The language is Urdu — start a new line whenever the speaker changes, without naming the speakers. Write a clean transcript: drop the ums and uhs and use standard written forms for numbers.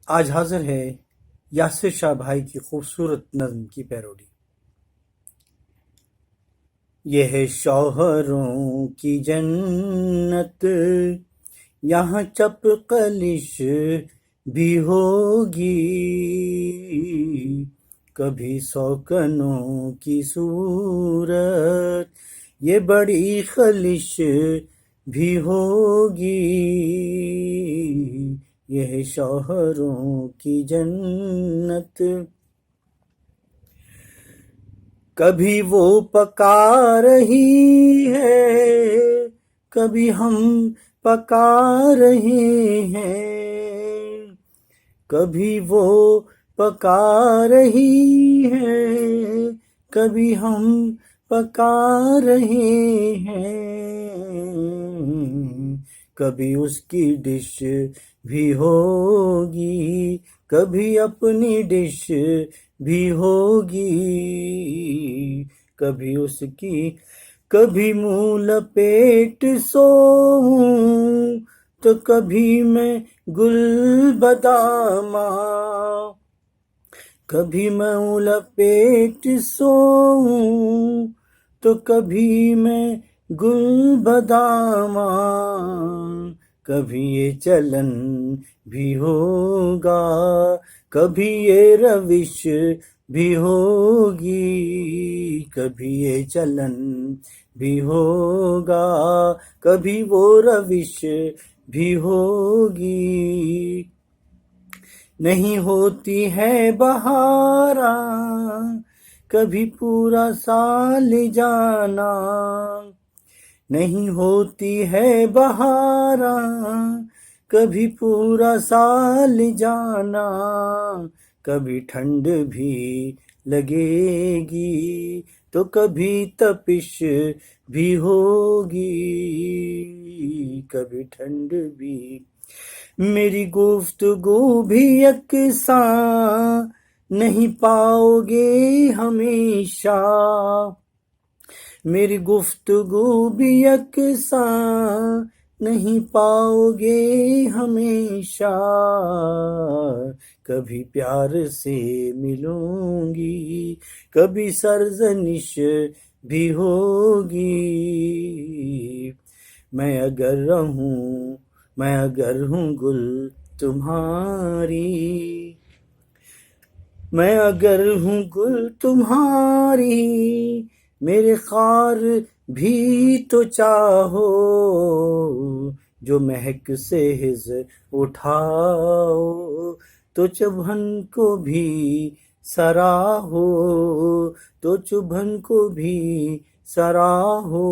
آج حاضر ہے یاسر شاہ بھائی کی خوبصورت نظم کی پیروڈی۔ یہ ہے شوہروں کی جنت، یہاں چپ قلش بھی ہوگی، کبھی سوکنوں کی صورت یہ بڑی خلش بھی ہوگی۔ یہ ہے شوہروں کی جنت، کبھی وہ پکا رہی ہے، کبھی ہم پکا رہے ہیں، کبھی وہ پکا رہی ہے، کبھی ہم پکا رہے ہیں، کبھی اس کی ڈش بھی ہوگی، کبھی اپنی ڈش بھی ہوگی، کبھی اس کی، کبھی منہ لپیٹ سوؤں تو کبھی میں گل بداماں، کبھی میں لپیٹ سوؤں تو کبھی میں گل بداماں، کبھی یہ چلن بھی ہوگا، کبھی یہ روش بھی ہوگی، کبھی یہ چلن بھی ہوگا، کبھی وہ روش بھی ہوگی۔ نہیں ہوتی ہے بہاراں کبھی پورا سال جانا، نہیں ہوتی ہے بہاراں کبھی پورا سال جانا، کبھی ٹھنڈ بھی لگے گی تو کبھی تپش بھی ہوگی، کبھی ٹھنڈ بھی۔ میری گفتگو بھی یکساں نہیں پاؤ گے ہمیشہ، میری گفتگو بھی یکساں نہیں پاؤ گے ہمیشہ، کبھی پیار سے ملوں گی، کبھی سرزنش بھی ہوگی، میں اگر ہوں گل تمہاری، میں اگر ہوں گل تمہاری، میرے خار بھی تو چاہو، جو مہک سے ہجر اٹھاؤ تو چبھن کو بھی سراہو، تو چبھن کو بھی سراہو۔